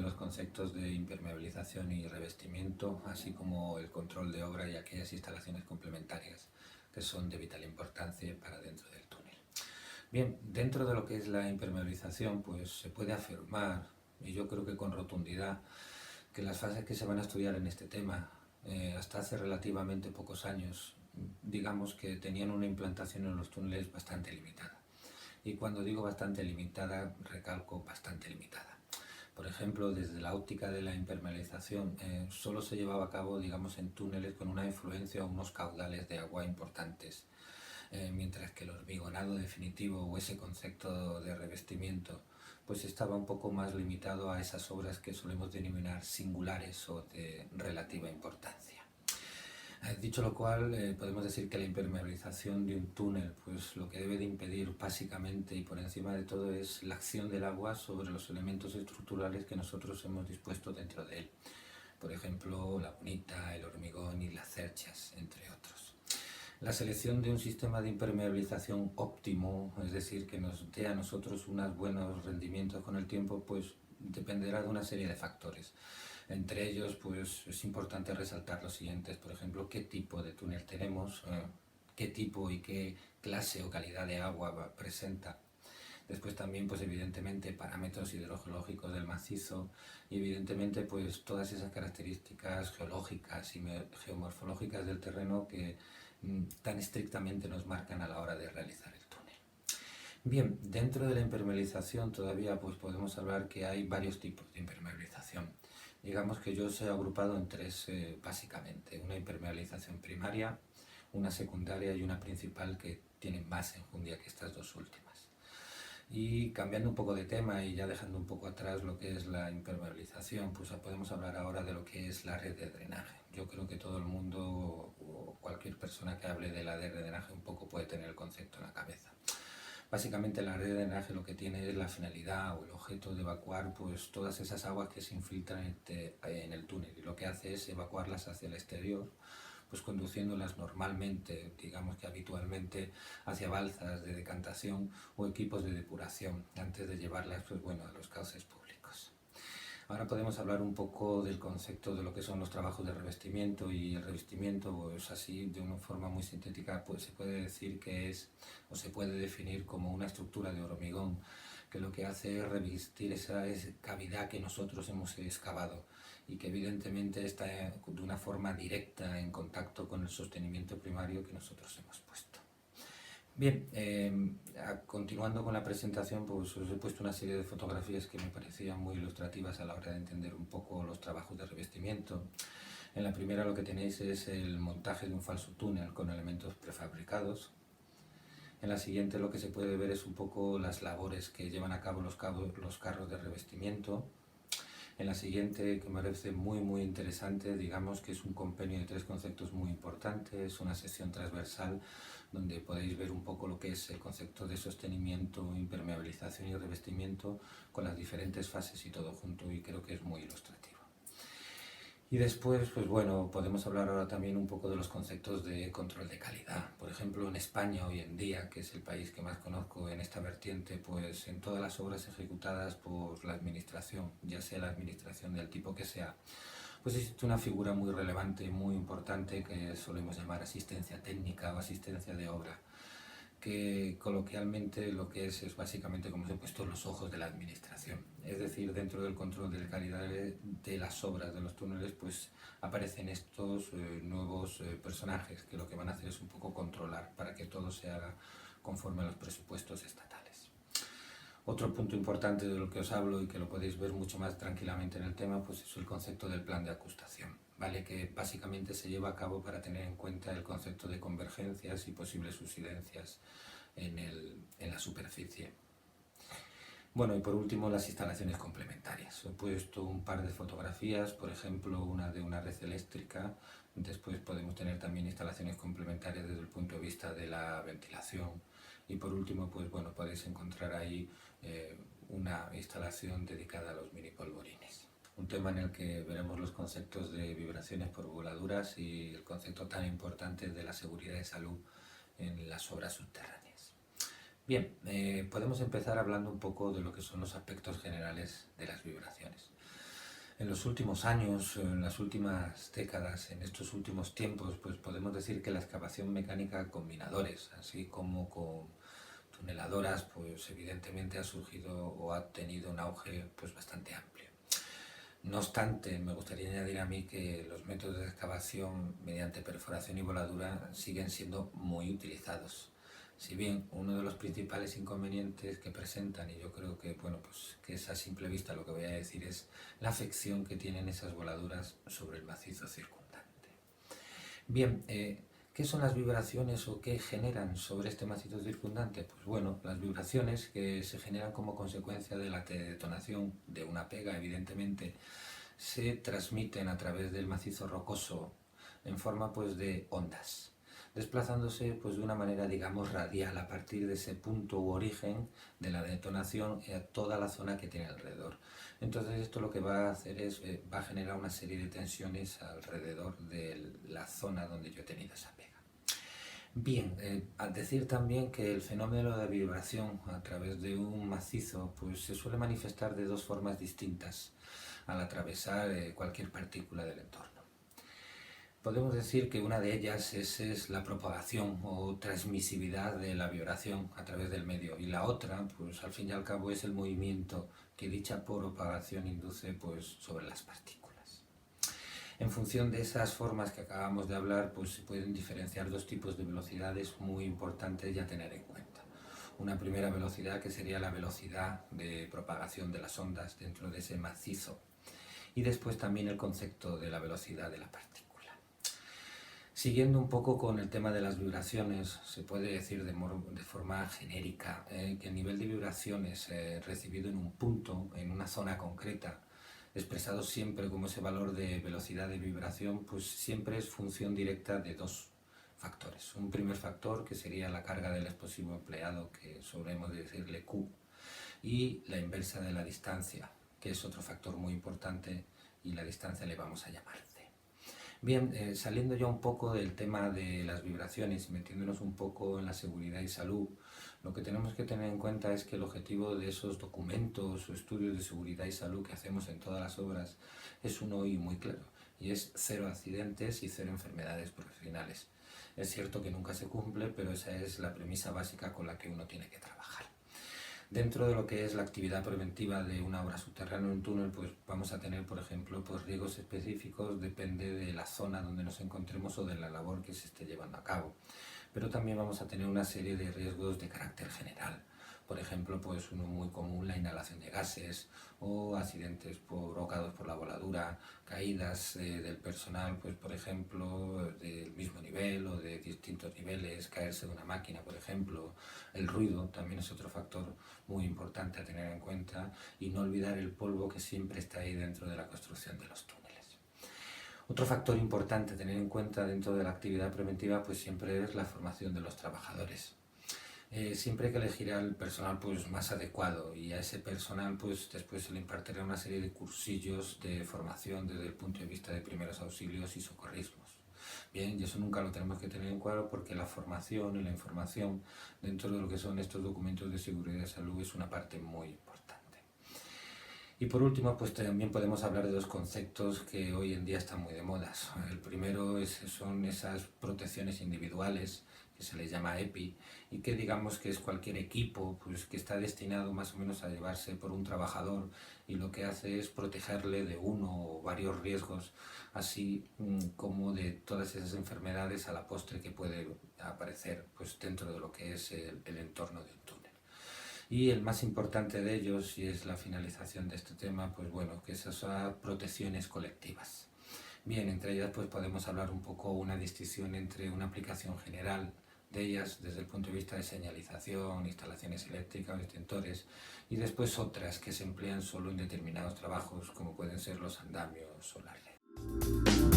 los conceptos de impermeabilización y revestimiento, así como el control de obra y aquellas instalaciones complementarias que son de vital importancia para dentro del túnel. Bien, dentro de lo que es la impermeabilización, pues se puede afirmar, y yo creo que con rotundidad, que las fases que se van a estudiar en este tema, hasta hace relativamente pocos años, digamos que tenían una implantación en los túneles bastante limitada. Y cuando digo bastante limitada, recalco bastante limitada. Por ejemplo, desde la óptica de la impermeabilización, solo se llevaba a cabo, digamos, en túneles con una influencia o unos caudales de agua importantes, mientras que el hormigonado definitivo o ese concepto de revestimiento pues estaba un poco más limitado a esas obras que solemos denominar singulares o de relativa importancia. Dicho lo cual, podemos decir que la impermeabilización de un túnel, pues lo que debe de impedir básicamente y por encima de todo es la acción del agua sobre los elementos estructurales que nosotros hemos dispuesto dentro de él. Por ejemplo, la bonita, el hormigón y las cerchas, entre otros. La selección de un sistema de impermeabilización óptimo, es decir, que nos dé a nosotros unos buenos rendimientos con el tiempo, pues dependerá de una serie de factores. Entre ellos, pues es importante resaltar los siguientes, por ejemplo, qué tipo de túnel tenemos, qué tipo y qué clase o calidad de agua presenta. Después también, pues evidentemente, parámetros hidrogeológicos del macizo y evidentemente, pues todas esas características geológicas y geomorfológicas del terreno que tan estrictamente nos marcan a la hora de realizar el túnel. Bien, dentro de la impermeabilización todavía pues podemos hablar que hay varios tipos de impermeabilización. Digamos que yo os he agrupado en tres básicamente, una impermeabilización primaria, una secundaria y una principal que tienen más enjundia que estas dos últimas. Y cambiando un poco de tema y ya dejando un poco atrás lo que es la impermeabilización, pues podemos hablar ahora de lo que es la red de drenaje. Yo creo que todo el mundo o cualquier persona que hable de la red de drenaje un poco puede tener el concepto en la cabeza. Básicamente la red de drenaje lo que tiene es la finalidad o el objeto de evacuar pues todas esas aguas que se infiltran en el túnel y lo que hace es evacuarlas hacia el exterior, pues conduciéndolas normalmente, digamos que habitualmente, hacia balsas de decantación o equipos de depuración antes de llevarlas pues, bueno, a los cauces públicos. Ahora podemos hablar un poco del concepto de lo que son los trabajos de revestimiento y el revestimiento, pues así de una forma muy sintética, pues se puede decir que es o se puede definir como una estructura de hormigón que lo que hace es revestir esa cavidad que nosotros hemos excavado y que evidentemente está de una forma directa en contacto con el sostenimiento primario que nosotros hemos puesto. Bien, continuando con la presentación, pues os he puesto una serie de fotografías que me parecían muy ilustrativas a la hora de entender un poco los trabajos de revestimiento. En la primera lo que tenéis es el montaje de un falso túnel con elementos prefabricados. En la siguiente lo que se puede ver es un poco las labores que llevan a cabo los carros de revestimiento. En la siguiente, que me parece muy interesante, digamos que es un compendio de tres conceptos muy importantes, una sección transversal donde podéis ver un poco lo que es el concepto de sostenimiento, impermeabilización y revestimiento con las diferentes fases y todo junto, y creo que es muy ilustrativo. Y después, pues bueno, podemos hablar ahora también un poco de los conceptos de control de calidad. Por ejemplo, en España hoy en día, que es el país que más conozco en esta vertiente, pues en todas las obras ejecutadas por la administración, ya sea la administración del tipo que sea, pues existe una figura muy relevante y muy importante que solemos llamar asistencia técnica o asistencia de obra, que coloquialmente lo que es básicamente como se han puesto los ojos de la administración. Es decir, dentro del control de la calidad de las obras de los túneles, pues aparecen estos nuevos personajes que lo que van a hacer es un poco controlar para que todo se haga conforme a los presupuestos estatales. Otro punto importante de lo que os hablo y que lo podéis ver mucho más tranquilamente en el tema, pues es el concepto del plan de ajustación, ¿vale? Que básicamente se lleva a cabo para tener en cuenta el concepto de convergencias y posibles subsidencias en la superficie. Bueno, y por último las instalaciones complementarias. He puesto un par de fotografías, por ejemplo una de una red eléctrica. Después podemos tener también instalaciones complementarias desde el punto de vista de la ventilación. Y por último, pues bueno, podéis encontrar ahí una instalación dedicada a los mini polvorines. Un tema en el que veremos los conceptos de vibraciones por voladuras y el concepto tan importante de la seguridad de salud en las obras subterráneas. Bien, podemos empezar hablando un poco de lo que son los aspectos generales de las vibraciones. En los últimos años, en las últimas décadas, en estos últimos tiempos, pues podemos decir que la excavación mecánica con minadores, así como con tuneladoras, pues evidentemente ha surgido o ha tenido un auge pues bastante amplio. No obstante, me gustaría añadir a mí que los métodos de excavación mediante perforación y voladura siguen siendo muy utilizados. Si bien uno de los principales inconvenientes que presentan, y yo creo que, bueno, pues que es a simple vista lo que voy a decir, es la afección que tienen esas voladuras sobre el macizo circundante. Bien, ¿qué son las vibraciones o qué generan sobre este macizo circundante? Pues bueno, las vibraciones que se generan como consecuencia de la detonación de una pega, evidentemente, se transmiten a través del macizo rocoso en forma pues de ondas, desplazándose pues de una manera digamos radial a partir de ese punto u origen de la detonación a toda la zona que tiene alrededor. Entonces esto lo que va a hacer es va a generar una serie de tensiones alrededor de la zona donde yo he tenido esa pega. Bien, al decir también que el fenómeno de vibración a través de un macizo pues se suele manifestar de dos formas distintas al atravesar cualquier partícula del entorno. Podemos decir que una de ellas es la propagación o transmisividad de la vibración a través del medio, y la otra, pues al fin y al cabo, es el movimiento que dicha propagación induce pues sobre las partículas. En función de esas formas que acabamos de hablar, pues se pueden diferenciar dos tipos de velocidades muy importantes y a tener en cuenta. Una primera velocidad que sería la velocidad de propagación de las ondas dentro de ese macizo, y después también el concepto de la velocidad de la partícula. Siguiendo un poco con el tema de las vibraciones, se puede decir de forma genérica que el nivel de vibraciones recibido en un punto, en una zona concreta, expresado siempre como ese valor de velocidad de vibración, pues siempre es función directa de dos factores. Un primer factor que sería la carga del explosivo empleado, que solemos decirle Q, y la inversa de la distancia, que es otro factor muy importante, y la distancia le vamos a llamar C. Bien, saliendo ya un poco del tema de las vibraciones y metiéndonos un poco en la seguridad y salud, lo que tenemos que tener en cuenta es que el objetivo de esos documentos o estudios de seguridad y salud que hacemos en todas las obras es uno y muy claro, y es 0 accidentes y 0 enfermedades profesionales. Es cierto que nunca se cumple, pero esa es la premisa básica con la que uno tiene que trabajar. Dentro de lo que es la actividad preventiva de una obra subterránea o un túnel, pues vamos a tener, por ejemplo, pues riesgos específicos, depende de la zona donde nos encontremos o de la labor que se esté llevando a cabo. Pero también vamos a tener una serie de riesgos de carácter general. Por ejemplo, pues uno muy común, la inhalación de gases o accidentes provocados por la voladura, caídas del personal, pues por ejemplo, del mismo nivel o de distintos niveles, caerse de una máquina, por ejemplo. El ruido también es otro factor muy importante a tener en cuenta, y no olvidar el polvo que siempre está ahí dentro de la construcción de los túneles. Otro factor importante a tener en cuenta dentro de la actividad preventiva pues siempre es la formación de los trabajadores. Siempre hay que elegir al personal pues más adecuado, y a ese personal pues después se le impartirá una serie de cursillos de formación desde el punto de vista de primeros auxilios y socorrismos. Bien, y eso nunca lo tenemos que tener en cuenta, porque la formación y la información dentro de lo que son estos documentos de seguridad y salud es una parte muy importante. Y por último, pues también podemos hablar de dos conceptos que hoy en día están muy de moda. El primero son esas protecciones individuales, que se les llama EPI, y que digamos que es cualquier equipo pues, que está destinado más o menos a llevarse por un trabajador, y lo que hace es protegerle de uno o varios riesgos, así como de todas esas enfermedades a la postre que puede aparecer pues, dentro de lo que es el entorno de un túnel. Y el más importante de ellos, y es la finalización de este tema, pues bueno, que esas son protecciones colectivas. Bien, entre ellas pues podemos hablar un poco una distinción entre una aplicación general de ellas desde el punto de vista de señalización, instalaciones eléctricas, extintores, y después otras que se emplean solo en determinados trabajos, como pueden ser los andamios o la red.